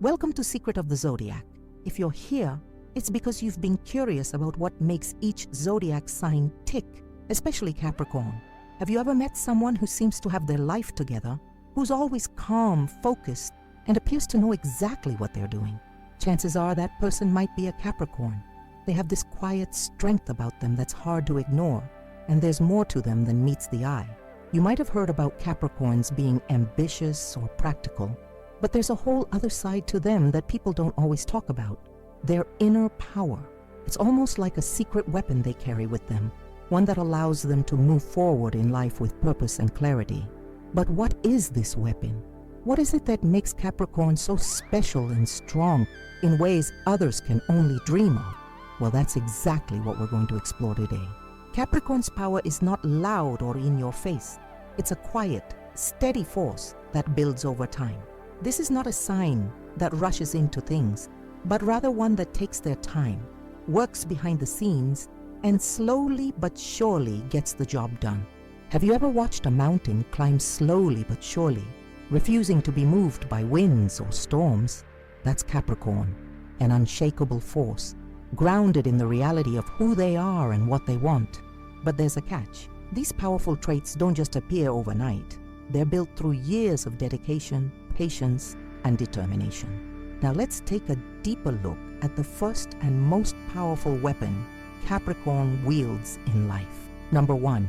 Welcome to Secret of the Zodiac. If you're here, it's because you've been curious about what makes each zodiac sign tick, especially Capricorn. Have you ever met someone who seems to have their life together, who's always calm, focused, and appears to know exactly what they're doing? Chances are that person might be a Capricorn. They have this quiet strength about them that's hard to ignore, and there's more to them than meets the eye. You might have heard about Capricorns being ambitious or practical, but there's a whole other side to them that people don't always talk about. Their inner power. It's almost like a secret weapon they carry with them, one that allows them to move forward in life with purpose and clarity. But what is this weapon? What is it that makes Capricorn so special and strong in ways others can only dream of? Well, that's exactly what we're going to explore today. Capricorn's power is not loud or in your face. It's a quiet, steady force that builds over time. This is not a sign that rushes into things, but rather one that takes their time, works behind the scenes, and slowly but surely gets the job done. Have you ever watched a mountain climb slowly but surely, refusing to be moved by winds or storms? That's Capricorn, an unshakable force, grounded in the reality of who they are and what they want. But there's a catch. These powerful traits don't just appear overnight. They're built through years of dedication, patience, and determination. Now let's take a deeper look at the first and most powerful weapon Capricorn wields in life. Number 1,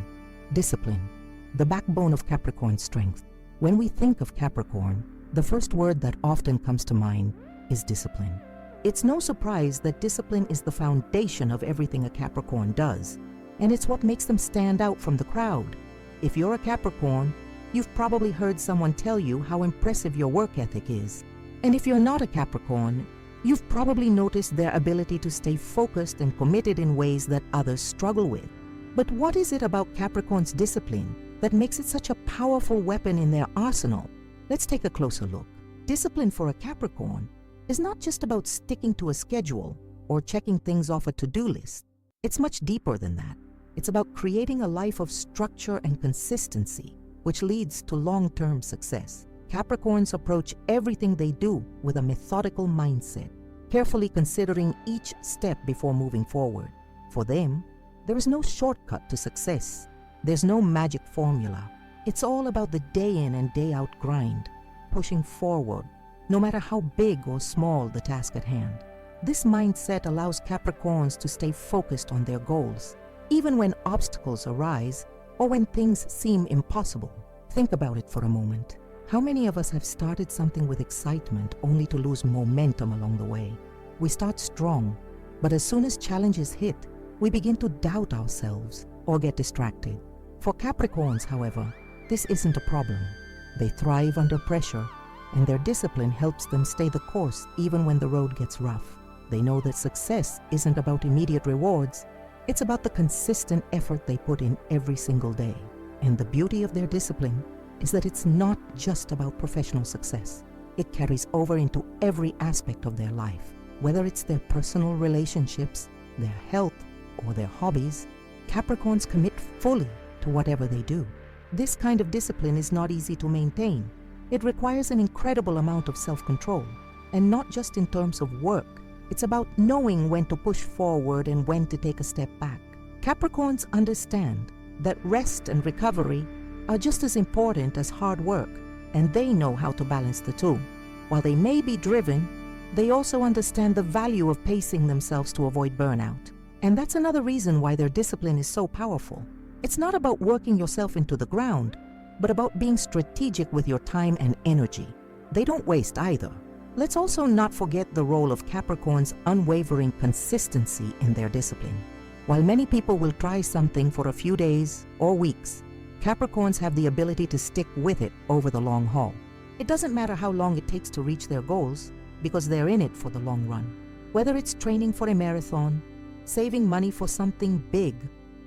discipline, the backbone of Capricorn's strength. When we think of Capricorn, the first word that often comes to mind is discipline. It's no surprise that discipline is the foundation of everything a Capricorn does, and it's what makes them stand out from the crowd. If you're a Capricorn, you've probably heard someone tell you how impressive your work ethic is. And if you're not a Capricorn, you've probably noticed their ability to stay focused and committed in ways that others struggle with. But what is it about Capricorn's discipline that makes it such a powerful weapon in their arsenal? Let's take a closer look. Discipline for a Capricorn is not just about sticking to a schedule or checking things off a to-do list. It's much deeper than that. It's about creating a life of structure and consistency, which leads to long-term success. Capricorns approach everything they do with a methodical mindset, carefully considering each step before moving forward. For them, there is no shortcut to success. There's no magic formula. It's all about the day in and day out grind, pushing forward, no matter how big or small the task at hand. This mindset allows Capricorns to stay focused on their goals, even when obstacles arise or when things seem impossible. Think about it for a moment. How many of us have started something with excitement only to lose momentum along the way? We start strong, but as soon as challenges hit, we begin to doubt ourselves or get distracted. For Capricorns, however, this isn't a problem. They thrive under pressure, and their discipline helps them stay the course even when the road gets rough. They know that success isn't about immediate rewards. It's about the consistent effort they put in every single day. And the beauty of their discipline is that it's not just about professional success. It carries over into every aspect of their life. Whether it's their personal relationships, their health, or their hobbies, Capricorns commit fully to whatever they do. This kind of discipline is not easy to maintain. It requires an incredible amount of self-control, and not just in terms of work. It's about knowing when to push forward and when to take a step back. Capricorns understand that rest and recovery are just as important as hard work, and they know how to balance the two. While they may be driven, they also understand the value of pacing themselves to avoid burnout. And that's another reason why their discipline is so powerful. It's not about working yourself into the ground, but about being strategic with your time and energy. They don't waste either. Let's also not forget the role of Capricorn's unwavering consistency in their discipline. While many people will try something for a few days or weeks, Capricorns have the ability to stick with it over the long haul. It doesn't matter how long it takes to reach their goals, because they're in it for the long run. Whether it's training for a marathon, saving money for something big,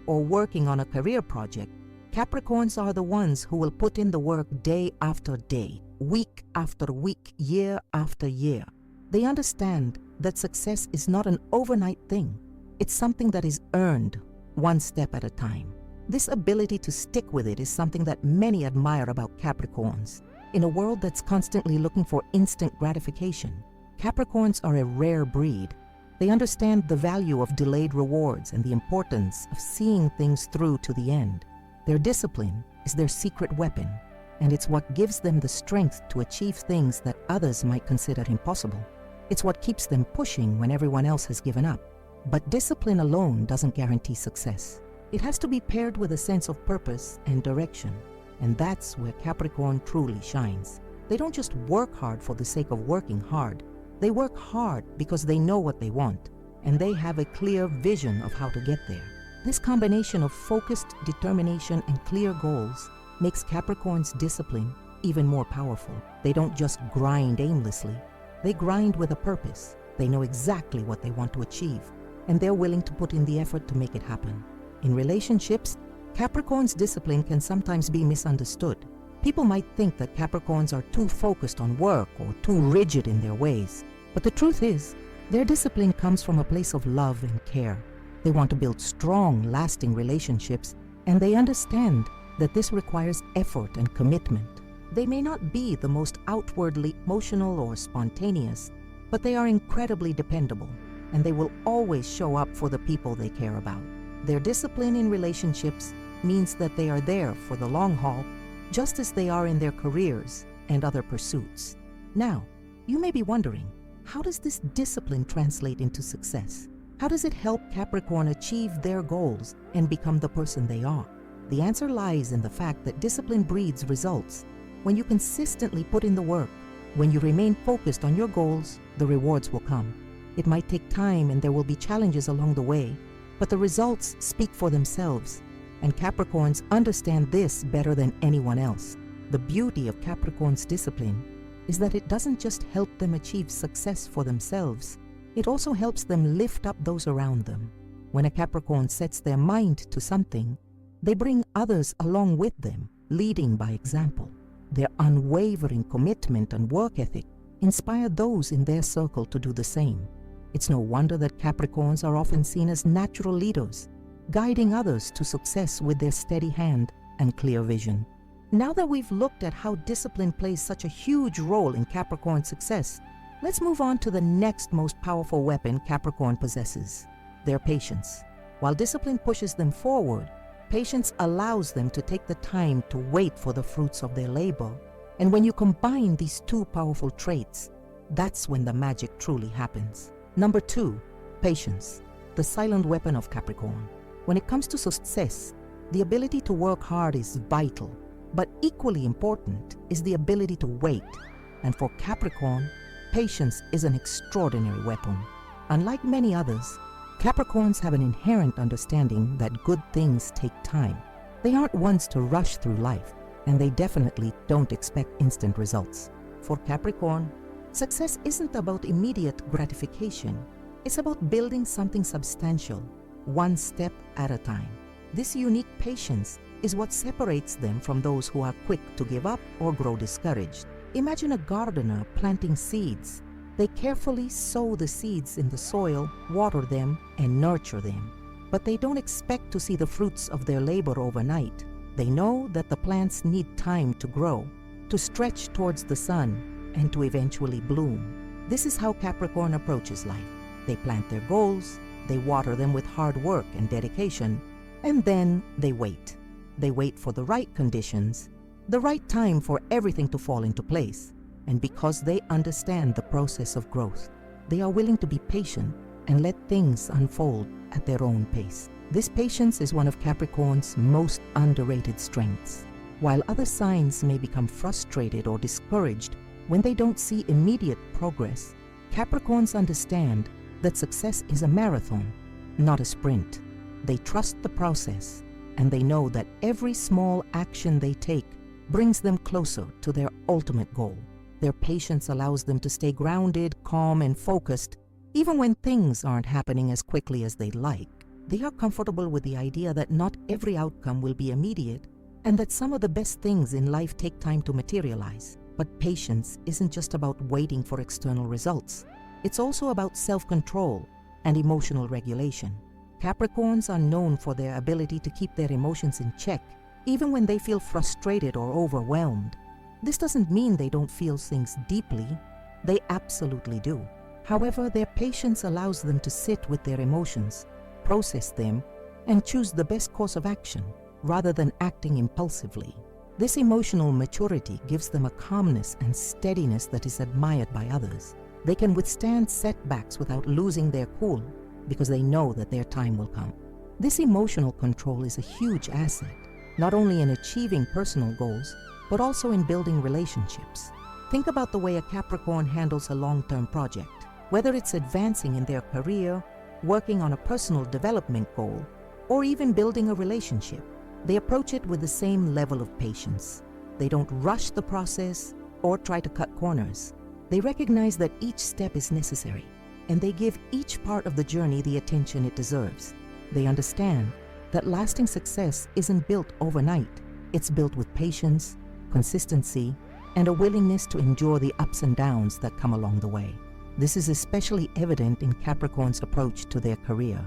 or working on a career project, Capricorns are the ones who will put in the work day after day, week after week, year after year. They understand that success is not an overnight thing. It's something that is earned one step at a time. This ability to stick with it is something that many admire about Capricorns. In a world that's constantly looking for instant gratification, Capricorns are a rare breed. They understand the value of delayed rewards and the importance of seeing things through to the end. Their discipline is their secret weapon, and it's what gives them the strength to achieve things that others might consider impossible. It's what keeps them pushing when everyone else has given up. But discipline alone doesn't guarantee success. It has to be paired with a sense of purpose and direction, and that's where Capricorn truly shines. They don't just work hard for the sake of working hard. They work hard because they know what they want, and they have a clear vision of how to get there. This combination of focused determination and clear goals makes Capricorn's discipline even more powerful. They don't just grind aimlessly. They grind with a purpose. They know exactly what they want to achieve, and they're willing to put in the effort to make it happen. In relationships, Capricorn's discipline can sometimes be misunderstood. People might think that Capricorns are too focused on work or too rigid in their ways. But the truth is, their discipline comes from a place of love and care. They want to build strong, lasting relationships, and they understand that this requires effort and commitment. They may not be the most outwardly emotional or spontaneous, but they are incredibly dependable, and they will always show up for the people they care about. Their discipline in relationships means that they are there for the long haul, just as they are in their careers and other pursuits. Now, you may be wondering, how does this discipline translate into success? How does it help Capricorn achieve their goals and become the person they are? The answer lies in the fact that discipline breeds results. When you consistently put in the work, when you remain focused on your goals, the rewards will come. It might take time and there will be challenges along the way, but the results speak for themselves, and Capricorns understand this better than anyone else. The beauty of Capricorn's discipline is that it doesn't just help them achieve success for themselves, it also helps them lift up those around them. When a Capricorn sets their mind to something, they bring others along with them, leading by example. Their unwavering commitment and work ethic inspire those in their circle to do the same. It's no wonder that Capricorns are often seen as natural leaders, guiding others to success with their steady hand and clear vision. Now that we've looked at how discipline plays such a huge role in Capricorn's success, let's move on to the next most powerful weapon Capricorn possesses, their patience. While discipline pushes them forward, patience allows them to take the time to wait for the fruits of their labor. And when you combine these two powerful traits, that's when the magic truly happens. Number 2, patience, the silent weapon of Capricorn. When it comes to success, the ability to work hard is vital, but equally important is the ability to wait. And for Capricorn, patience is an extraordinary weapon. Unlike many others, Capricorns have an inherent understanding that good things take time. They aren't ones to rush through life, and they definitely don't expect instant results. For Capricorn, success isn't about immediate gratification. It's about building something substantial, one step at a time. This unique patience is what separates them from those who are quick to give up or grow discouraged. Imagine a gardener planting seeds. They carefully sow the seeds in the soil, water them, and nurture them. But they don't expect to see the fruits of their labor overnight. They know that the plants need time to grow, to stretch towards the sun, and to eventually bloom. This is how Capricorn approaches life. They plant their goals, they water them with hard work and dedication, and then they wait. They wait for the right conditions, the right time for everything to fall into place. And because they understand the process of growth, they are willing to be patient and let things unfold at their own pace. This patience is one of Capricorn's most underrated strengths. While other signs may become frustrated or discouraged when they don't see immediate progress, Capricorns understand that success is a marathon, not a sprint. They trust the process, and they know that every small action they take brings them closer to their ultimate goal. Their patience allows them to stay grounded, calm, and focused, even when things aren't happening as quickly as they'd like. They are comfortable with the idea that not every outcome will be immediate, and that some of the best things in life take time to materialize. But patience isn't just about waiting for external results. It's also about self-control and emotional regulation. Capricorns are known for their ability to keep their emotions in check, even when they feel frustrated or overwhelmed. This doesn't mean they don't feel things deeply. They absolutely do. However, their patience allows them to sit with their emotions, process them, and choose the best course of action rather than acting impulsively. This emotional maturity gives them a calmness and steadiness that is admired by others. They can withstand setbacks without losing their cool because they know that their time will come. This emotional control is a huge asset, not only in achieving personal goals, but also in building relationships. Think about the way a Capricorn handles a long-term project, whether it's advancing in their career, working on a personal development goal, or even building a relationship. They approach it with the same level of patience. They don't rush the process or try to cut corners. They recognize that each step is necessary, and they give each part of the journey the attention it deserves. They understand that lasting success isn't built overnight. It's built with patience, consistency, and a willingness to endure the ups and downs that come along the way. This is especially evident in Capricorn's approach to their career.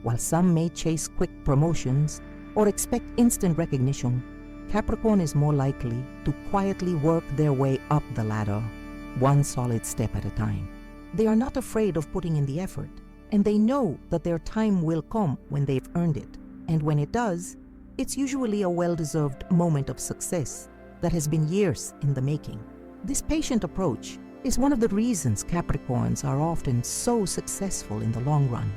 While some may chase quick promotions or expect instant recognition, Capricorn is more likely to quietly work their way up the ladder, one solid step at a time. They are not afraid of putting in the effort, and they know that their time will come when they've earned it. And when it does, it's usually a well-deserved moment of success that has been years in the making. This patient approach is one of the reasons Capricorns are often so successful in the long run.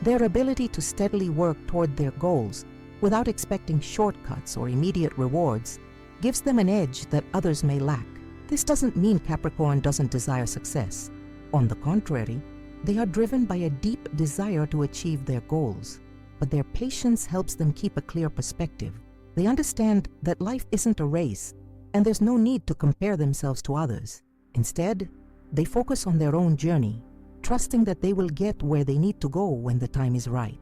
Their ability to steadily work toward their goals without expecting shortcuts or immediate rewards gives them an edge that others may lack. This doesn't mean Capricorn doesn't desire success. On the contrary, they are driven by a deep desire to achieve their goals, but their patience helps them keep a clear perspective. They understand that life isn't a race, and there's no need to compare themselves to others. Instead, they focus on their own journey, trusting that they will get where they need to go when the time is right.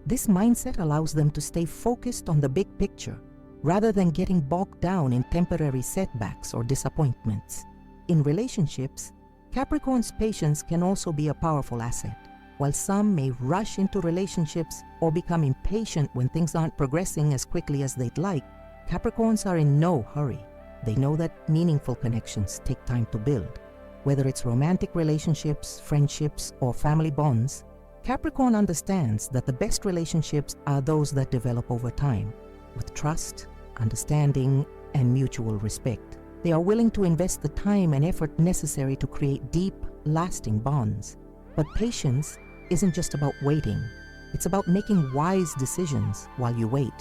This mindset allows them to stay focused on the big picture, rather than getting bogged down in temporary setbacks or disappointments. In relationships, Capricorn's patience can also be a powerful asset. While some may rush into relationships or become impatient when things aren't progressing as quickly as they'd like, Capricorns are in no hurry. They know that meaningful connections take time to build. Whether it's romantic relationships, friendships, or family bonds, Capricorn understands that the best relationships are those that develop over time, with trust, understanding, and mutual respect. They are willing to invest the time and effort necessary to create deep, lasting bonds. But patience isn't just about waiting. It's about making wise decisions while you wait.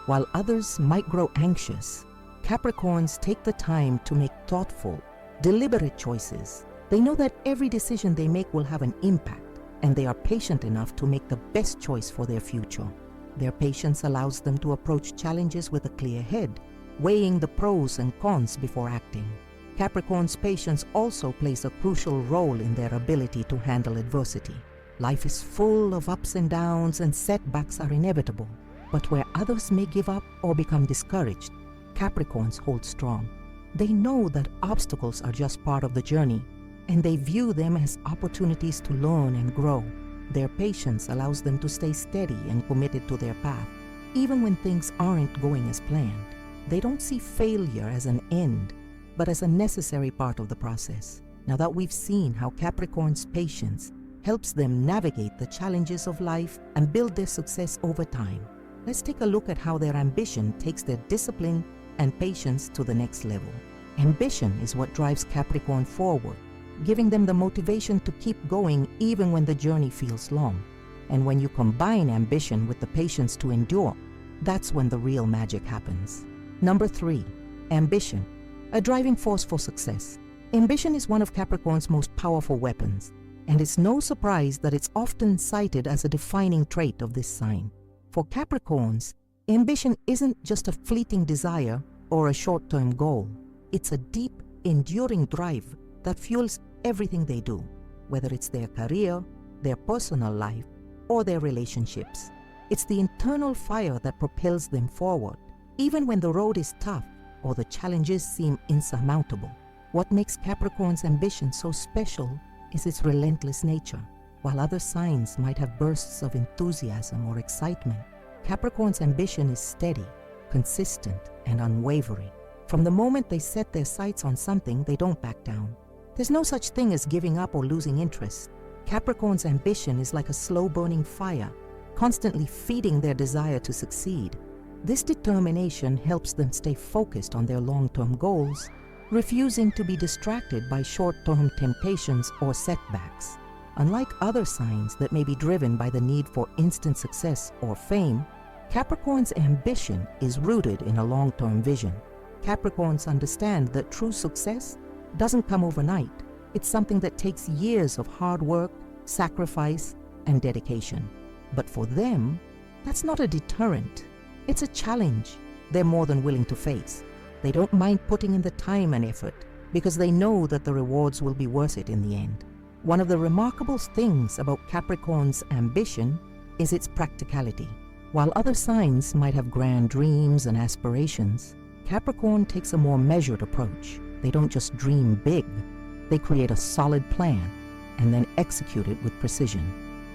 While others might grow anxious, Capricorns take the time to make thoughtful, deliberate choices. They know that every decision they make will have an impact, and they are patient enough to make the best choice for their future. Their patience allows them to approach challenges with a clear head, weighing the pros and cons before acting. Capricorn's patience also plays a crucial role in their ability to handle adversity. Life is full of ups and downs, and setbacks are inevitable. But where others may give up or become discouraged, Capricorns hold strong. They know that obstacles are just part of the journey, and they view them as opportunities to learn and grow. Their patience allows them to stay steady and committed to their path, even when things aren't going as planned. They don't see failure as an end, but as a necessary part of the process. Now that we've seen how Capricorn's patience helps them navigate the challenges of life and build their success over time, let's take a look at how their ambition takes their discipline and patience to the next level. Ambition is what drives Capricorn forward, giving them the motivation to keep going even when the journey feels long. And when you combine ambition with the patience to endure, that's when the real magic happens. Number 3, ambition, a driving force for success. Ambition is one of Capricorn's most powerful weapons, and it's no surprise that it's often cited as a defining trait of this sign. For Capricorns, ambition isn't just a fleeting desire or a short-term goal. It's a deep, enduring drive that fuels everything they do, whether it's their career, their personal life, or their relationships. It's the internal fire that propels them forward, even when the road is tough or the challenges seem insurmountable. What makes Capricorn's ambition so special is its relentless nature. While other signs might have bursts of enthusiasm or excitement, Capricorn's ambition is steady, consistent, and unwavering. From the moment they set their sights on something, they don't back down. There's no such thing as giving up or losing interest. Capricorn's ambition is like a slow-burning fire, constantly feeding their desire to succeed. This determination helps them stay focused on their long-term goals, refusing to be distracted by short-term temptations or setbacks. Unlike other signs that may be driven by the need for instant success or fame, Capricorn's ambition is rooted in a long-term vision. Capricorns understand that true success doesn't come overnight. It's something that takes years of hard work, sacrifice, and dedication. But for them, that's not a deterrent. It's a challenge they're more than willing to face. They don't mind putting in the time and effort because they know that the rewards will be worth it in the end. One of the remarkable things about Capricorn's ambition is its practicality. While other signs might have grand dreams and aspirations, Capricorn takes a more measured approach. They don't just dream big, they create a solid plan and then execute it with precision.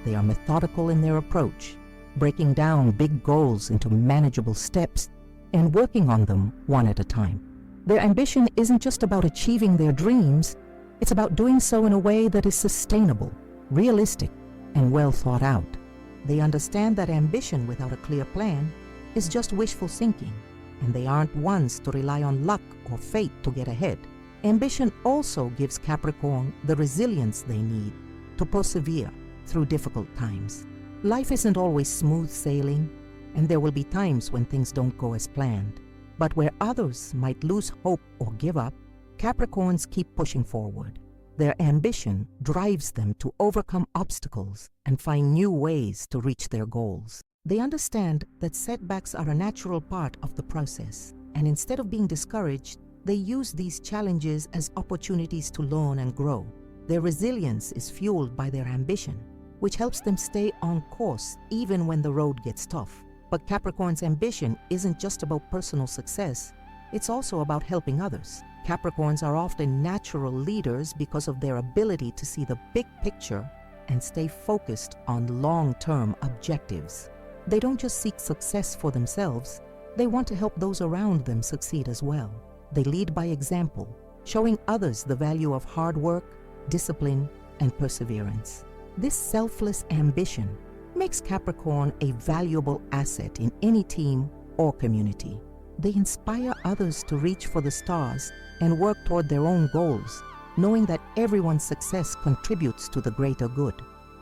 They are methodical in their approach, breaking down big goals into manageable steps and working on them one at a time. Their ambition isn't just about achieving their dreams, it's about doing so in a way that is sustainable, realistic, and well thought out. They understand that ambition without a clear plan is just wishful thinking, and they aren't ones to rely on luck or fate to get ahead. Ambition also gives Capricorn the resilience they need to persevere through difficult times. Life isn't always smooth sailing, and there will be times when things don't go as planned. But where others might lose hope or give up, Capricorns keep pushing forward. Their ambition drives them to overcome obstacles and find new ways to reach their goals. They understand that setbacks are a natural part of the process, and instead of being discouraged, they use these challenges as opportunities to learn and grow. Their resilience is fueled by their ambition, which helps them stay on course even when the road gets tough. But Capricorn's ambition isn't just about personal success, it's also about helping others. Capricorns are often natural leaders because of their ability to see the big picture and stay focused on long-term objectives. They don't just seek success for themselves, they want to help those around them succeed as well. They lead by example, showing others the value of hard work, discipline, and perseverance. This selfless ambition makes Capricorn a valuable asset in any team or community. They inspire others to reach for the stars and work toward their own goals, knowing that everyone's success contributes to the greater good.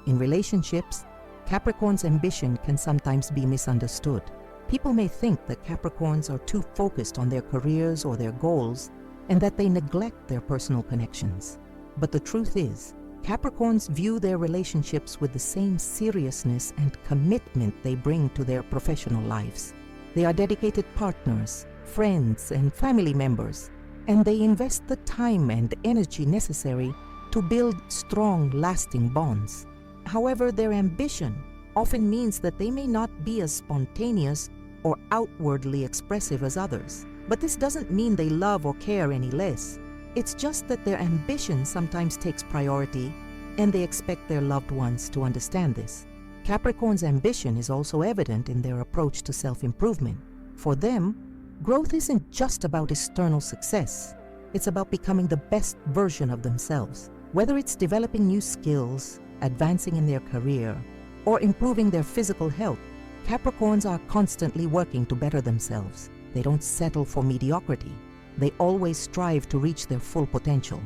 In relationships, Capricorn's ambition can sometimes be misunderstood. People may think that Capricorns are too focused on their careers or their goals and that they neglect their personal connections. But the truth is, Capricorns view their relationships with the same seriousness and commitment they bring to their professional lives. They are dedicated partners, friends, and family members, and they invest the time and energy necessary to build strong, lasting bonds. However, their ambition often means that they may not be as spontaneous or outwardly expressive as others. But this doesn't mean they love or care any less. It's just that their ambition sometimes takes priority, and they expect their loved ones to understand this. Capricorn's ambition is also evident in their approach to self-improvement. For them, growth isn't just about external success. It's about becoming the best version of themselves. Whether it's developing new skills, advancing in their career, or improving their physical health, Capricorns are constantly working to better themselves. They don't settle for mediocrity. They always strive to reach their full potential.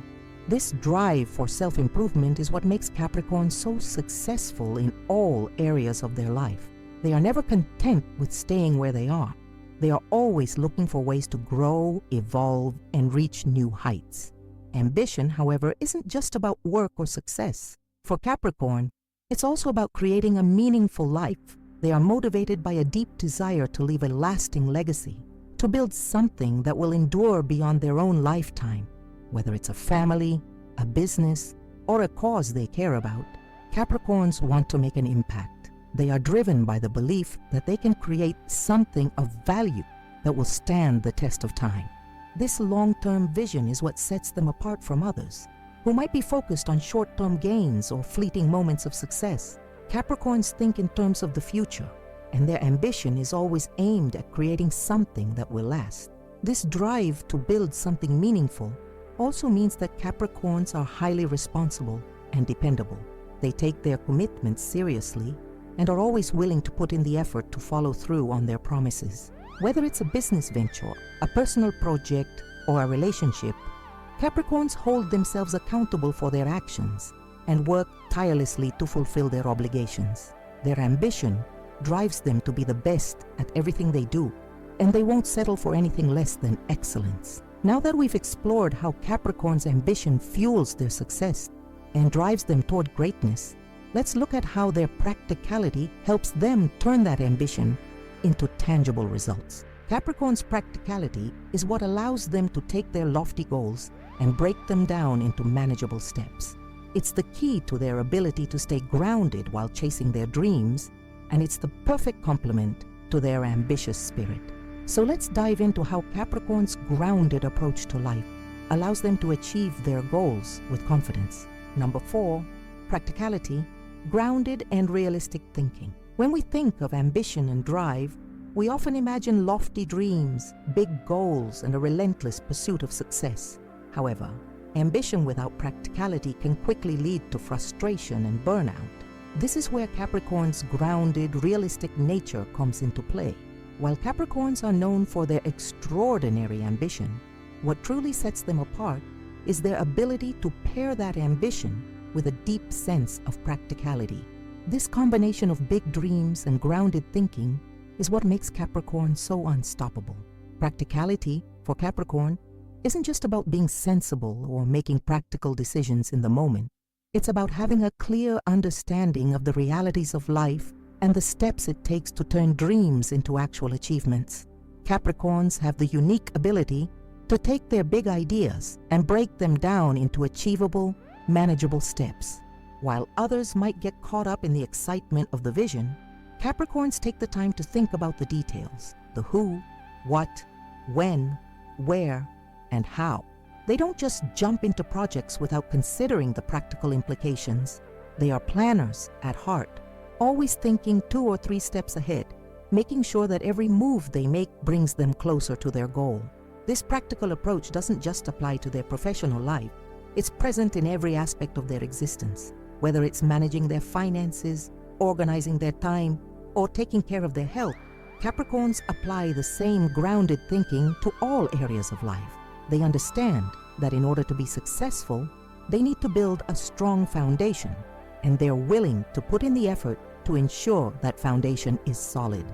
This drive for self-improvement is what makes Capricorns so successful in all areas of their life. They are never content with staying where they are. They are always looking for ways to grow, evolve, and reach new heights. Ambition, however, isn't just about work or success. For Capricorn, it's also about creating a meaningful life. They are motivated by a deep desire to leave a lasting legacy, to build something that will endure beyond their own lifetime. Whether it's a family, a business, or a cause they care about, Capricorns want to make an impact. They are driven by the belief that they can create something of value that will stand the test of time. This long-term vision is what sets them apart from others, who might be focused on short-term gains or fleeting moments of success. Capricorns think in terms of the future, and their ambition is always aimed at creating something that will last. This drive to build something meaningful also means that Capricorns are highly responsible and dependable. They take their commitments seriously and are always willing to put in the effort to follow through on their promises. Whether it's a business venture, a personal project, or a relationship, Capricorns hold themselves accountable for their actions and work tirelessly to fulfill their obligations. Their ambition drives them to be the best at everything they do, and they won't settle for anything less than excellence. Now that we've explored how Capricorn's ambition fuels their success and drives them toward greatness, let's look at how their practicality helps them turn that ambition into tangible results. Capricorn's practicality is what allows them to take their lofty goals and break them down into manageable steps. It's the key to their ability to stay grounded while chasing their dreams, and it's the perfect complement to their ambitious spirit. So let's dive into how Capricorn's grounded approach to life allows them to achieve their goals with confidence. Number 4, practicality, grounded and realistic thinking. When we think of ambition and drive, we often imagine lofty dreams, big goals, and a relentless pursuit of success. However, ambition without practicality can quickly lead to frustration and burnout. This is where Capricorn's grounded, realistic nature comes into play. While Capricorns are known for their extraordinary ambition, what truly sets them apart is their ability to pair that ambition with a deep sense of practicality. This combination of big dreams and grounded thinking is what makes Capricorn so unstoppable. Practicality, for Capricorn, isn't just about being sensible or making practical decisions in the moment. It's about having a clear understanding of the realities of life and the steps it takes to turn dreams into actual achievements. Capricorns have the unique ability to take their big ideas and break them down into achievable, manageable steps. While others might get caught up in the excitement of the vision, Capricorns take the time to think about the details, the who, what, when, where, and how. They don't just jump into projects without considering the practical implications. They are planners at heart, always thinking 2 or 3 steps ahead, making sure that every move they make brings them closer to their goal. This practical approach doesn't just apply to their professional life. It's present in every aspect of their existence, whether it's managing their finances, organizing their time, or taking care of their health. Capricorns apply the same grounded thinking to all areas of life. They understand that in order to be successful, they need to build a strong foundation, and they're willing to put in the effort to ensure that foundation is solid.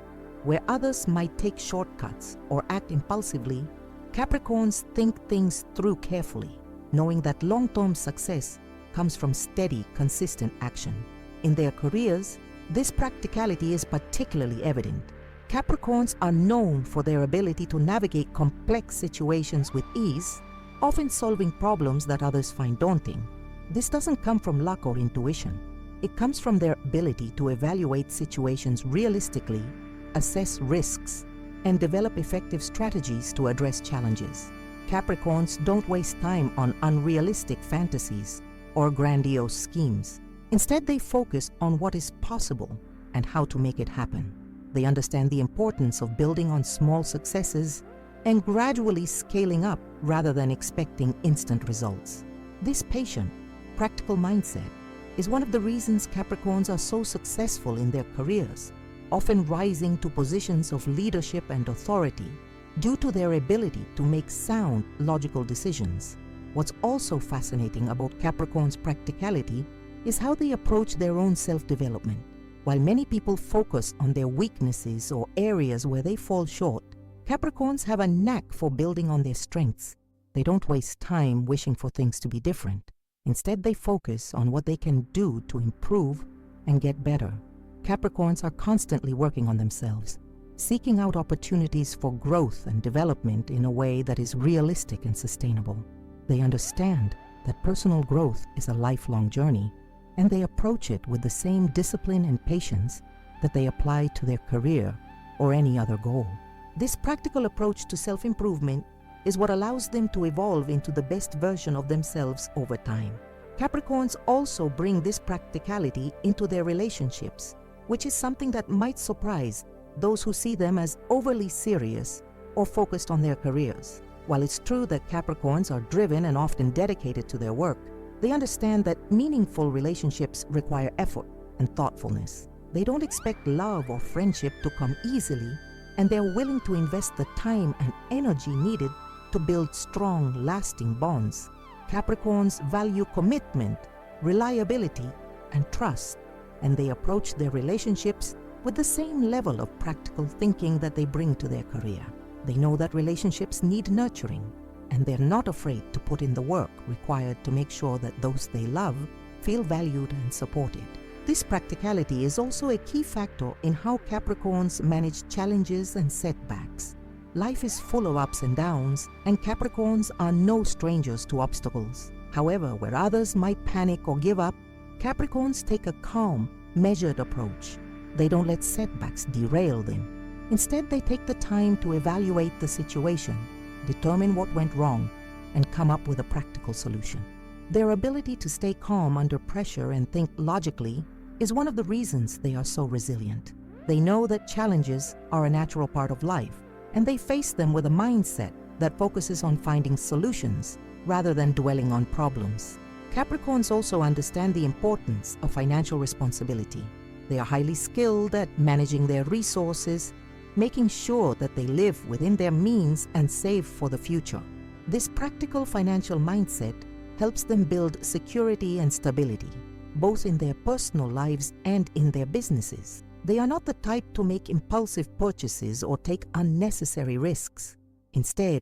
Where others might take shortcuts or act impulsively, Capricorns think things through carefully, knowing that long-term success comes from steady, consistent action. In their careers, this practicality is particularly evident. Capricorns are known for their ability to navigate complex situations with ease, often solving problems that others find daunting. This doesn't come from luck or intuition. It comes from their ability to evaluate situations realistically, assess risks, and develop effective strategies to address challenges. Capricorns don't waste time on unrealistic fantasies or grandiose schemes. Instead, they focus on what is possible and how to make it happen. They understand the importance of building on small successes and gradually scaling up rather than expecting instant results. This patient, practical mindset is one of the reasons Capricorns are so successful in their careers, often rising to positions of leadership and authority due to their ability to make sound, logical decisions. What's also fascinating about Capricorn's practicality is how they approach their own self-development. While many people focus on their weaknesses or areas where they fall short, Capricorns have a knack for building on their strengths. They don't waste time wishing for things to be different. Instead, they focus on what they can do to improve and get better. Capricorns are constantly working on themselves, seeking out opportunities for growth and development in a way that is realistic and sustainable. They understand that personal growth is a lifelong journey, and they approach it with the same discipline and patience that they apply to their career or any other goal. This practical approach to self-improvement is what allows them to evolve into the best version of themselves over time. Capricorns also bring this practicality into their relationships, which is something that might surprise those who see them as overly serious or focused on their careers. While it's true that Capricorns are driven and often dedicated to their work, they understand that meaningful relationships require effort and thoughtfulness. They don't expect love or friendship to come easily, and they're willing to invest the time and energy needed to build strong, lasting bonds. Capricorns value commitment, reliability, and trust, and they approach their relationships with the same level of practical thinking that they bring to their career. They know that relationships need nurturing, and they're not afraid to put in the work required to make sure that those they love feel valued and supported. This practicality is also a key factor in how Capricorns manage challenges and setbacks. Life is full of ups and downs, and Capricorns are no strangers to obstacles. However, where others might panic or give up, Capricorns take a calm, measured approach. They don't let setbacks derail them. Instead, they take the time to evaluate the situation, determine what went wrong, and come up with a practical solution. Their ability to stay calm under pressure and think logically is one of the reasons they are so resilient. They know that challenges are a natural part of life, and they face them with a mindset that focuses on finding solutions rather than dwelling on problems. Capricorns also understand the importance of financial responsibility. They are highly skilled at managing their resources, making sure that they live within their means and save for the future. This practical financial mindset helps them build security and stability, both in their personal lives and in their businesses. They are not the type to make impulsive purchases or take unnecessary risks. Instead,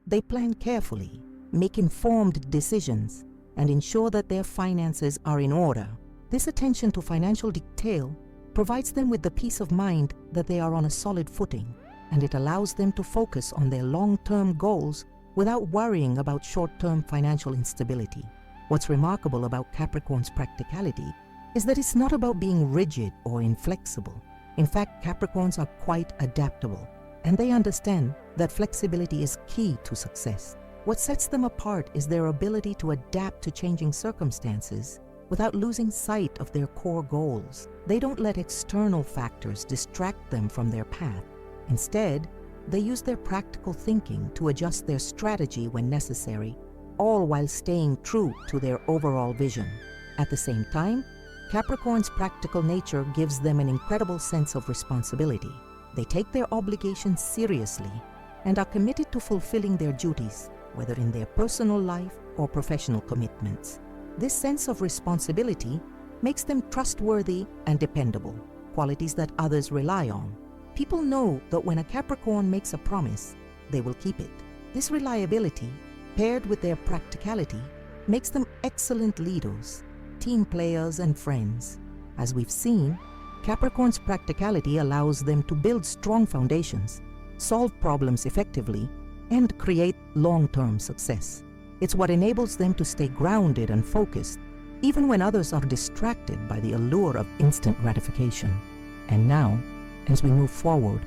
they plan carefully, make informed decisions, and ensure that their finances are in order. This attention to financial detail provides them with the peace of mind that they are on a solid footing, and it allows them to focus on their long-term goals without worrying about short-term financial instability. What's remarkable about Capricorn's practicality is that it's not about being rigid or inflexible. In fact, Capricorns are quite adaptable, and they understand that flexibility is key to success. What sets them apart is their ability to adapt to changing circumstances without losing sight of their core goals. They don't let external factors distract them from their path. Instead, they use their practical thinking to adjust their strategy when necessary, all while staying true to their overall vision. At the same time, Capricorn's practical nature gives them an incredible sense of responsibility. They take their obligations seriously and are committed to fulfilling their duties, whether in their personal life or professional commitments. This sense of responsibility makes them trustworthy and dependable, qualities that others rely on. People know that when a Capricorn makes a promise, they will keep it. This reliability, paired with their practicality, makes them excellent leaders, team players, and friends. As we've seen, Capricorn's practicality allows them to build strong foundations, solve problems effectively, and create long-term success. It's what enables them to stay grounded and focused, even when others are distracted by the allure of instant gratification. And now, as we move forward,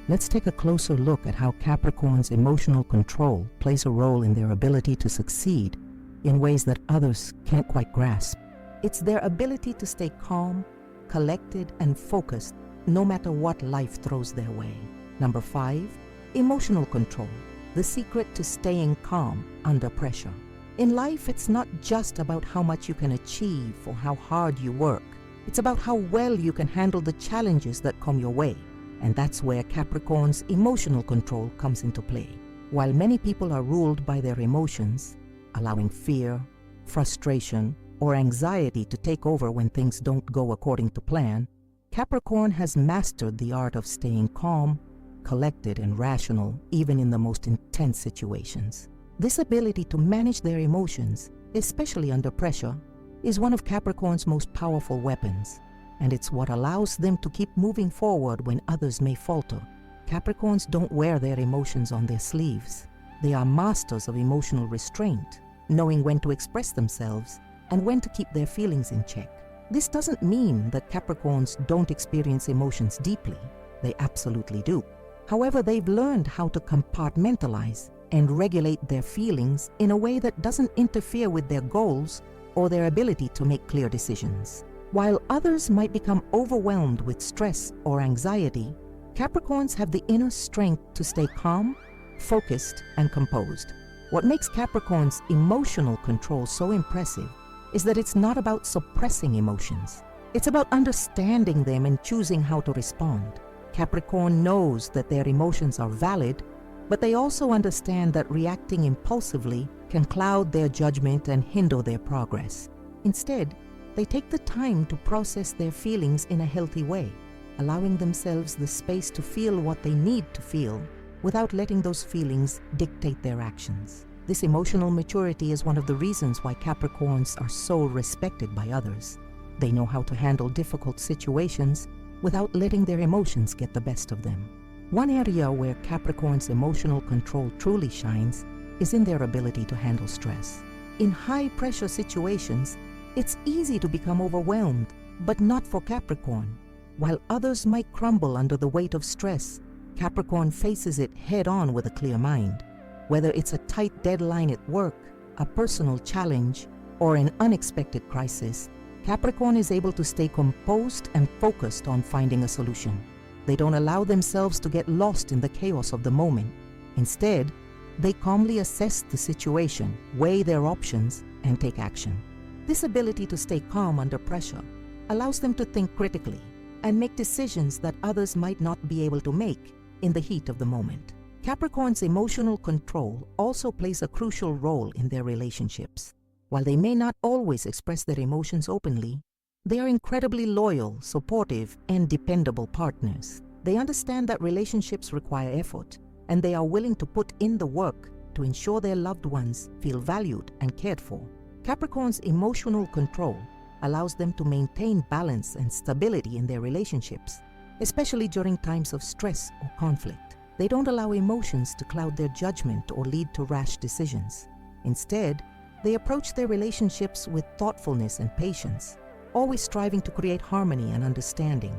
let's take a closer look at how Capricorn's emotional control plays a role in their ability to succeed in ways that others can't quite grasp. It's their ability to stay calm, collected, and focused no matter what life throws their way. Number 5, emotional control. The secret to staying calm under pressure. In life, it's not just about how much you can achieve or how hard you work. It's about how well you can handle the challenges that come your way. And that's where Capricorn's emotional control comes into play. While many people are ruled by their emotions, allowing fear, frustration, or anxiety to take over when things don't go according to plan, Capricorn has mastered the art of staying calm, collected, and rational even in the most intense situations. This ability to manage their emotions, especially under pressure, is one of Capricorn's most powerful weapons, and it's what allows them to keep moving forward when others may falter. Capricorns don't wear their emotions on their sleeves. They are masters of emotional restraint, knowing when to express themselves and when to keep their feelings in check. This doesn't mean that Capricorns don't experience emotions deeply. They absolutely do. However, they've learned how to compartmentalize and regulate their feelings in a way that doesn't interfere with their goals or their ability to make clear decisions. While others might become overwhelmed with stress or anxiety, Capricorns have the inner strength to stay calm, focused, and composed. What makes Capricorn's emotional control so impressive is that it's not about suppressing emotions. It's about understanding them and choosing how to respond. Capricorn knows that their emotions are valid, but they also understand that reacting impulsively can cloud their judgment and hinder their progress. Instead, they take the time to process their feelings in a healthy way, allowing themselves the space to feel what they need to feel without letting those feelings dictate their actions. This emotional maturity is one of the reasons why Capricorns are so respected by others. They know how to handle difficult situations without letting their emotions get the best of them. One area where Capricorn's emotional control truly shines is in their ability to handle stress. In high-pressure situations, it's easy to become overwhelmed, but not for Capricorn. While others might crumble under the weight of stress, Capricorn faces it head-on with a clear mind. Whether it's a tight deadline at work, a personal challenge, or an unexpected crisis, Capricorn is able to stay composed and focused on finding a solution. They don't allow themselves to get lost in the chaos of the moment. Instead, they calmly assess the situation, weigh their options, and take action. This ability to stay calm under pressure allows them to think critically and make decisions that others might not be able to make in the heat of the moment. Capricorn's emotional control also plays a crucial role in their relationships. While they may not always express their emotions openly, they are incredibly loyal, supportive, and dependable partners. They understand that relationships require effort, and they are willing to put in the work to ensure their loved ones feel valued and cared for. Capricorn's emotional control allows them to maintain balance and stability in their relationships, especially during times of stress or conflict. They don't allow emotions to cloud their judgment or lead to rash decisions. Instead, they approach their relationships with thoughtfulness and patience, always striving to create harmony and understanding.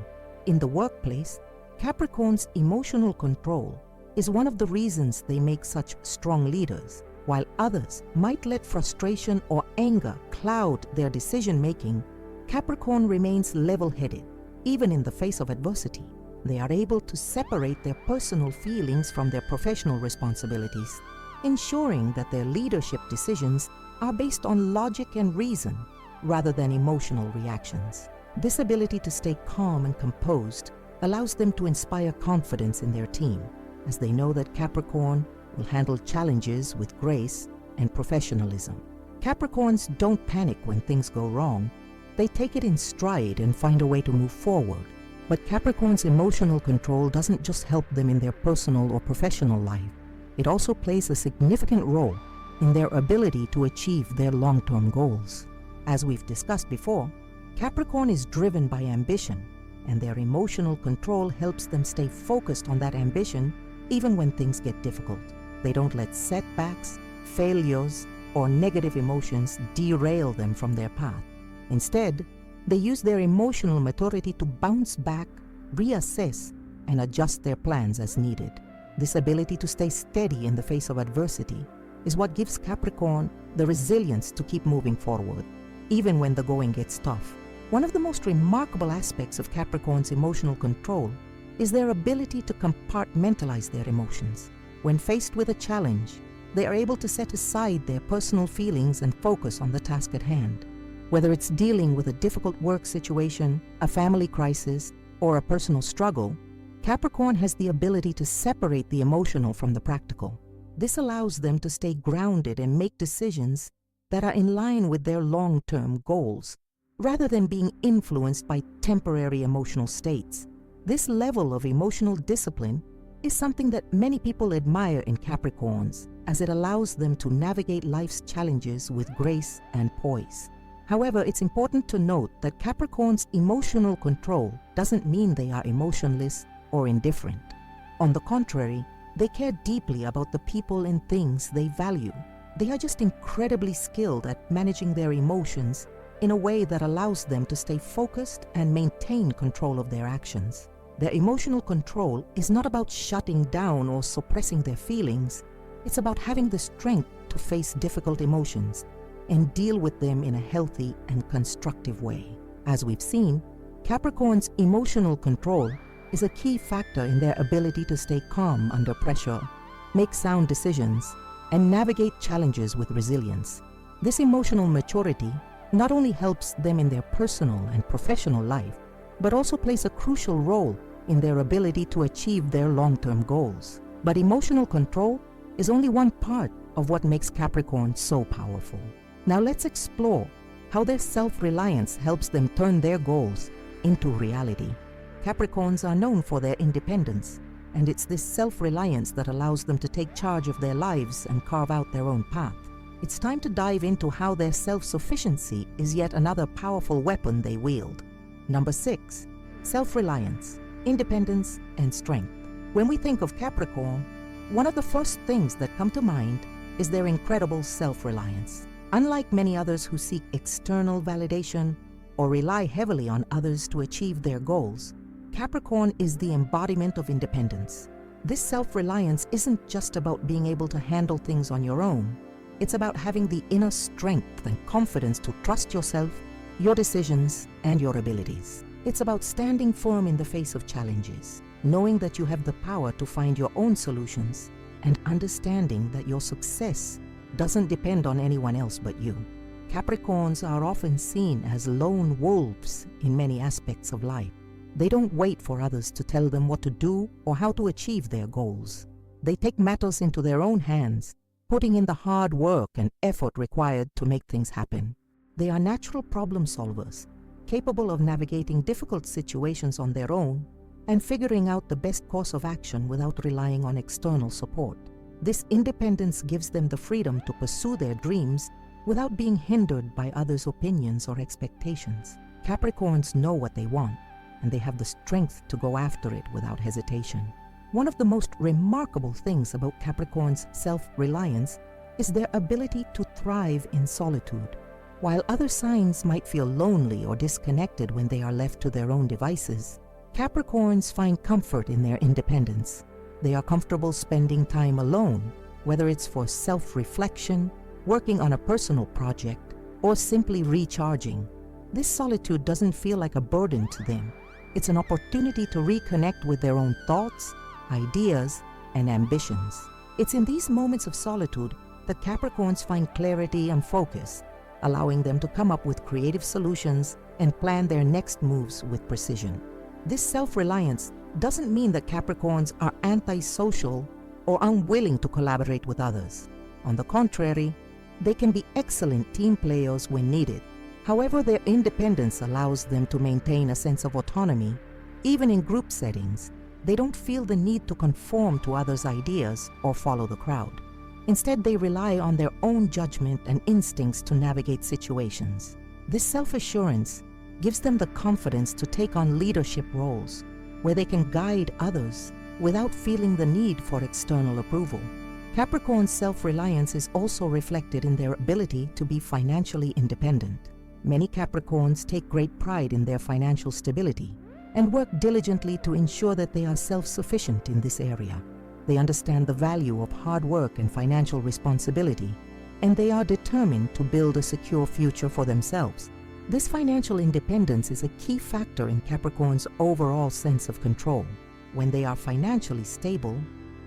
In the workplace, Capricorn's emotional control is one of the reasons they make such strong leaders. While others might let frustration or anger cloud their decision-making, Capricorn remains level-headed. Even in the face of adversity, they are able to separate their personal feelings from their professional responsibilities, ensuring that their leadership decisions are based on logic and reason rather than emotional reactions. This ability to stay calm and composed allows them to inspire confidence in their team, as they know that Capricorn will handle challenges with grace and professionalism. Capricorns don't panic when things go wrong. They take it in stride and find a way to move forward. But Capricorn's emotional control doesn't just help them in their personal or professional life. It also plays a significant role in their ability to achieve their long-term goals. As we've discussed before, Capricorn is driven by ambition, and their emotional control helps them stay focused on that ambition even when things get difficult. They don't let setbacks, failures, or negative emotions derail them from their path. Instead, they use their emotional maturity to bounce back, reassess, and adjust their plans as needed. This ability to stay steady in the face of adversity is what gives Capricorn the resilience to keep moving forward, even when the going gets tough. One of the most remarkable aspects of Capricorn's emotional control is their ability to compartmentalize their emotions. When faced with a challenge, they are able to set aside their personal feelings and focus on the task at hand. Whether it's dealing with a difficult work situation, a family crisis, or a personal struggle, Capricorn has the ability to separate the emotional from the practical. This allows them to stay grounded and make decisions that are in line with their long-term goals, rather than being influenced by temporary emotional states. This level of emotional discipline is something that many people admire in Capricorns, as it allows them to navigate life's challenges with grace and poise. However, it's important to note that Capricorn's emotional control doesn't mean they are emotionless or indifferent. On the contrary, they care deeply about the people and things they value. They are just incredibly skilled at managing their emotions in a way that allows them to stay focused and maintain control of their actions. Their emotional control is not about shutting down or suppressing their feelings. It's about having the strength to face difficult emotions and deal with them in a healthy and constructive way. As we've seen, Capricorn's emotional control is a key factor in their ability to stay calm under pressure make sound decisions, and navigate challenges with resilience. This emotional maturity not only helps them in their personal and professional life, but also plays a crucial role in their ability to achieve their long-term goals. But emotional control is only one part of what makes Capricorn so powerful. Now let's explore how their self-reliance helps them turn their goals into reality. Capricorns are known for their independence, and it's this self-reliance that allows them to take charge of their lives and carve out their own path. It's time to dive into how their self-sufficiency is yet another powerful weapon they wield. Number 6, self-reliance, independence, and strength. When we think of Capricorn, one of the first things that come to mind is their incredible self-reliance. Unlike many others who seek external validation or rely heavily on others to achieve their goals, Capricorn is the embodiment of independence. This self-reliance isn't just about being able to handle things on your own. It's about having the inner strength and confidence to trust yourself, your decisions, and your abilities. It's about standing firm in the face of challenges, knowing that you have the power to find your own solutions, and understanding that your success doesn't depend on anyone else but you. Capricorns are often seen as lone wolves in many aspects of life. They don't wait for others to tell them what to do or how to achieve their goals. They take matters into their own hands, putting in the hard work and effort required to make things happen. They are natural problem solvers, capable of navigating difficult situations on their own and figuring out the best course of action without relying on external support. This independence gives them the freedom to pursue their dreams without being hindered by others' opinions or expectations. Capricorns know what they want, and they have the strength to go after it without hesitation. One of the most remarkable things about Capricorn's self-reliance is their ability to thrive in solitude. While other signs might feel lonely or disconnected when they are left to their own devices, Capricorns find comfort in their independence. They are comfortable spending time alone, whether it's for self-reflection, working on a personal project, or simply recharging. This solitude doesn't feel like a burden to them. It's an opportunity to reconnect with their own thoughts, ideas, and ambitions. It's in these moments of solitude that Capricorns find clarity and focus, allowing them to come up with creative solutions and plan their next moves with precision. This self-reliance doesn't mean that Capricorns are antisocial or unwilling to collaborate with others. On the contrary, they can be excellent team players when needed. However, their independence allows them to maintain a sense of autonomy. Even in group settings, they don't feel the need to conform to others' ideas or follow the crowd. Instead, they rely on their own judgment and instincts to navigate situations. This self-assurance gives them the confidence to take on leadership roles, where they can guide others without feeling the need for external approval. Capricorn's self-reliance is also reflected in their ability to be financially independent. Many Capricorns take great pride in their financial stability and work diligently to ensure that they are self-sufficient in this area. They understand the value of hard work and financial responsibility, and they are determined to build a secure future for themselves. This financial independence is a key factor in Capricorn's overall sense of control. When they are financially stable,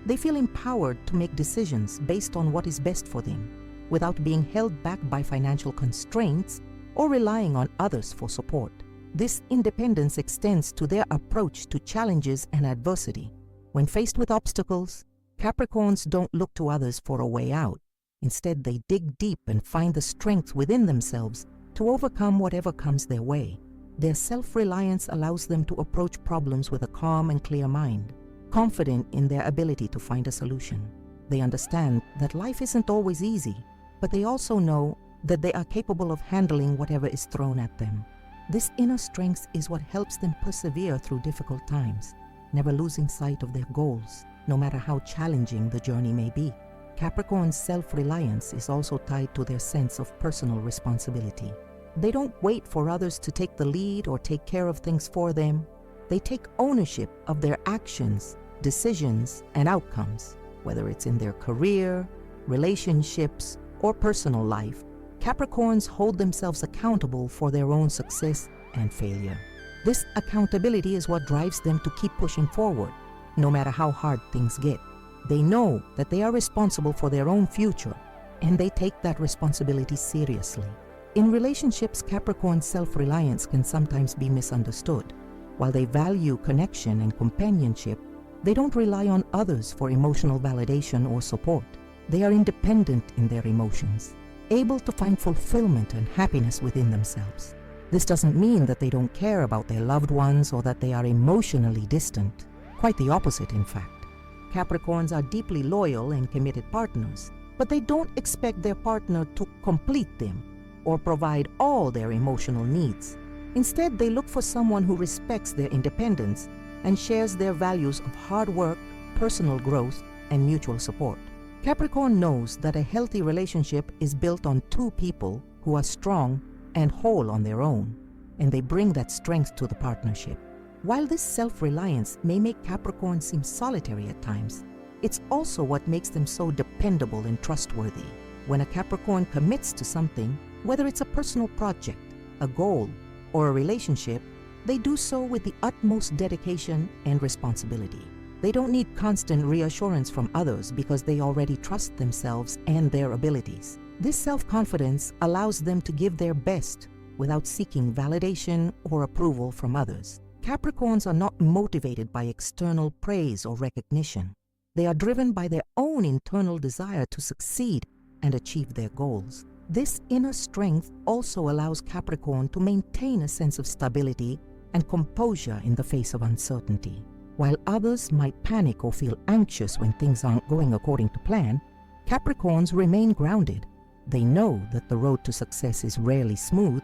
they feel empowered to make decisions based on what is best for them, without being held back by financial constraints or relying on others for support. This independence extends to their approach to challenges and adversity. When faced with obstacles, Capricorns don't look to others for a way out. Instead, they dig deep and find the strength within themselves to overcome whatever comes their way. Their self-reliance allows them to approach problems with a calm and clear mind, confident in their ability to find a solution. They understand that life isn't always easy, but they also know that they are capable of handling whatever is thrown at them. This inner strength is what helps them persevere through difficult times, never losing sight of their goals, no matter how challenging the journey may be. Capricorn's self-reliance is also tied to their sense of personal responsibility. They don't wait for others to take the lead or take care of things for them. They take ownership of their actions, decisions, and outcomes, whether it's in their career, relationships, or personal life. Capricorns hold themselves accountable for their own success and failure. This accountability is what drives them to keep pushing forward, no matter how hard things get. They know that they are responsible for their own future, and they take that responsibility seriously. In relationships, Capricorn's self-reliance can sometimes be misunderstood. While they value connection and companionship, they don't rely on others for emotional validation or support. They are independent in their emotions, able to find fulfillment and happiness within themselves. This doesn't mean that they don't care about their loved ones or that they are emotionally distant. Quite the opposite, in fact. Capricorns are deeply loyal and committed partners, but they don't expect their partner to complete them or provide all their emotional needs. Instead, they look for someone who respects their independence and shares their values of hard work, personal growth, and mutual support. Capricorn knows that a healthy relationship is built on two people who are strong and whole on their own, and they bring that strength to the partnership. While this self-reliance may make Capricorn seem solitary at times, it's also what makes them so dependable and trustworthy. When a Capricorn commits to something, whether it's a personal project, a goal, or a relationship, they do so with the utmost dedication and responsibility. They don't need constant reassurance from others because they already trust themselves and their abilities. This self-confidence allows them to give their best without seeking validation or approval from others. Capricorns are not motivated by external praise or recognition. They are driven by their own internal desire to succeed and achieve their goals. This inner strength also allows Capricorn to maintain a sense of stability and composure in the face of uncertainty. While others might panic or feel anxious when things aren't going according to plan, Capricorns remain grounded. They know that the road to success is rarely smooth,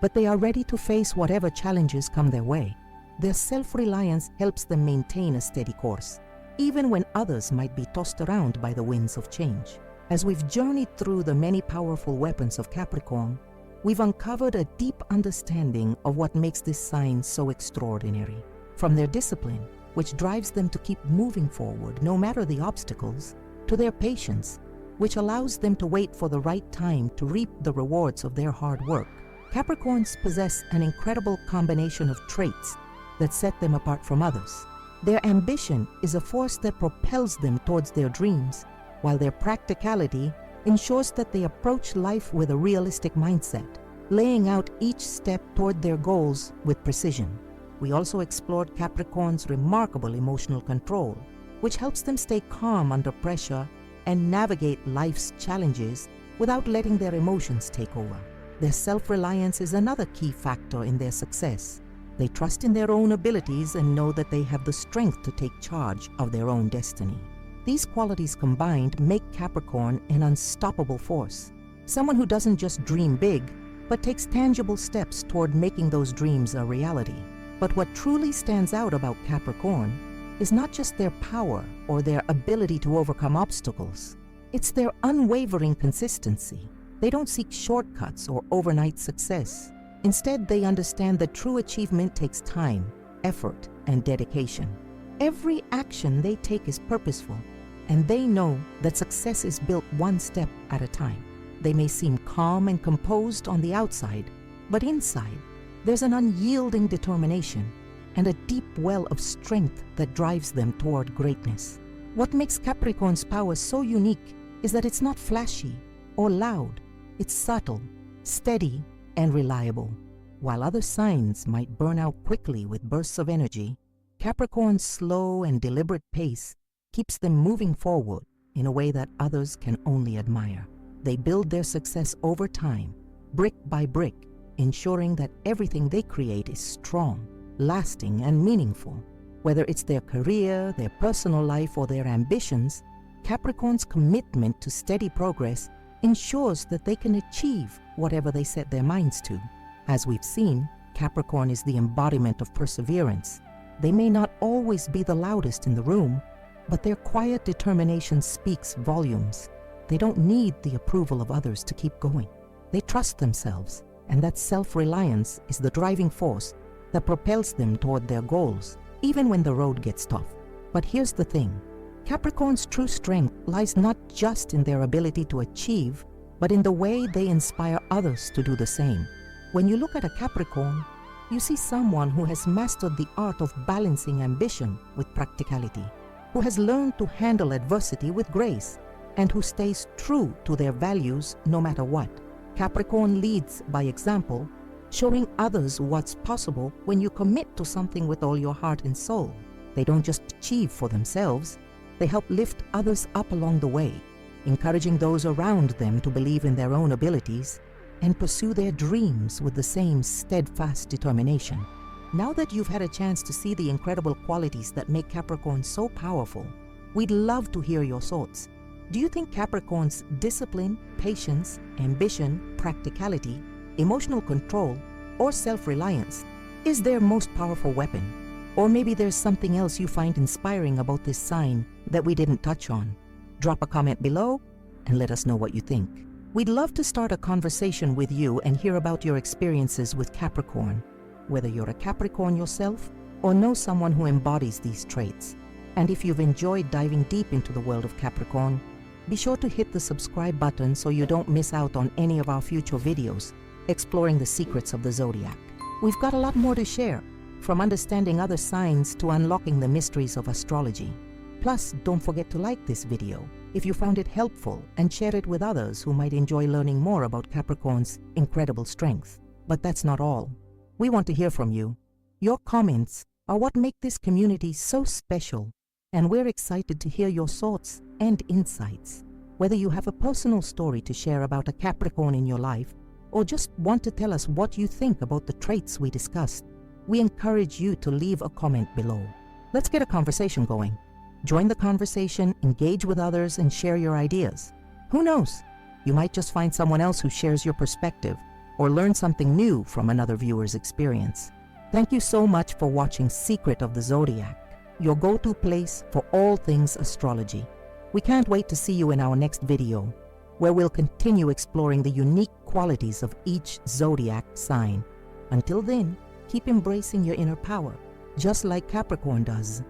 but they are ready to face whatever challenges come their way. Their self-reliance helps them maintain a steady course, even when others might be tossed around by the winds of change. As we've journeyed through the many powerful weapons of Capricorn, we've uncovered a deep understanding of what makes this sign so extraordinary. From their discipline, which drives them to keep moving forward no matter the obstacles, to their patience, which allows them to wait for the right time to reap the rewards of their hard work. Capricorns possess an incredible combination of traits that set them apart from others. Their ambition is a force that propels them towards their dreams, while their practicality ensures that they approach life with a realistic mindset, laying out each step toward their goals with precision. We also explored Capricorn's remarkable emotional control, which helps them stay calm under pressure and navigate life's challenges without letting their emotions take over. Their self-reliance is another key factor in their success. They trust in their own abilities and know that they have the strength to take charge of their own destiny. These qualities combined make Capricorn an unstoppable force, someone who doesn't just dream big, but takes tangible steps toward making those dreams a reality. But what truly stands out about Capricorn is not just their power or their ability to overcome obstacles. It's their unwavering consistency. They don't seek shortcuts or overnight success. Instead, they understand that true achievement takes time, effort, and dedication. Every action they take is purposeful, and they know that success is built one step at a time. They may seem calm and composed on the outside, but inside, there's an unyielding determination and a deep well of strength that drives them toward greatness. What makes Capricorn's power so unique is that it's not flashy or loud. It's subtle, steady, and reliable. While other signs might burn out quickly with bursts of energy, Capricorn's slow and deliberate pace keeps them moving forward in a way that others can only admire. They build their success over time, brick by brick, ensuring that everything they create is strong, lasting, and meaningful. Whether it's their career, their personal life, or their ambitions, Capricorn's commitment to steady progress ensures that they can achieve whatever they set their minds to. As we've seen, Capricorn is the embodiment of perseverance. They may not always be the loudest in the room, but their quiet determination speaks volumes. They don't need the approval of others to keep going. They trust themselves, and that self-reliance is the driving force that propels them toward their goals, even when the road gets tough. But here's the thing. Capricorn's true strength lies not just in their ability to achieve, but in the way they inspire others to do the same. When you look at a Capricorn, you see someone who has mastered the art of balancing ambition with practicality. who has learned to handle adversity with grace, and who stays true to their values no matter what. Capricorn leads by example, showing others what's possible when you commit to something with all your heart and soul. They don't just achieve for themselves, they help lift others up along the way, encouraging those around them to believe in their own abilities and pursue their dreams with the same steadfast determination. Now that you've had a chance to see the incredible qualities that make Capricorn so powerful, we'd love to hear your thoughts. Do you think Capricorn's discipline, patience, ambition, practicality, emotional control, or self-reliance is their most powerful weapon? Or maybe there's something else you find inspiring about this sign that we didn't touch on. Drop a comment below and let us know what you think. We'd love to start a conversation with you and hear about your experiences with Capricorn, whether you're a Capricorn yourself or know someone who embodies these traits. And if you've enjoyed diving deep into the world of Capricorn, be sure to hit the subscribe button so you don't miss out on any of our future videos exploring the secrets of the zodiac. We've got a lot more to share, from understanding other signs to unlocking the mysteries of astrology. Plus, don't forget to like this video if you found it helpful and share it with others who might enjoy learning more about Capricorn's incredible strength. But that's not all. We want to hear from you. Your comments are what make this community so special, and we're excited to hear your thoughts and insights. Whether you have a personal story to share about a Capricorn in your life, or just want to tell us what you think about the traits we discussed, we encourage you to leave a comment below. Let's get a conversation going. Join the conversation, engage with others, and share your ideas. Who knows? You might just find someone else who shares your perspective, or learn something new from another viewer's experience. Thank you so much for watching Secret of the Zodiac, your go-to place for all things astrology. We can't wait to see you in our next video, where we'll continue exploring the unique qualities of each zodiac sign. Until then, keep embracing your inner power, just like Capricorn does.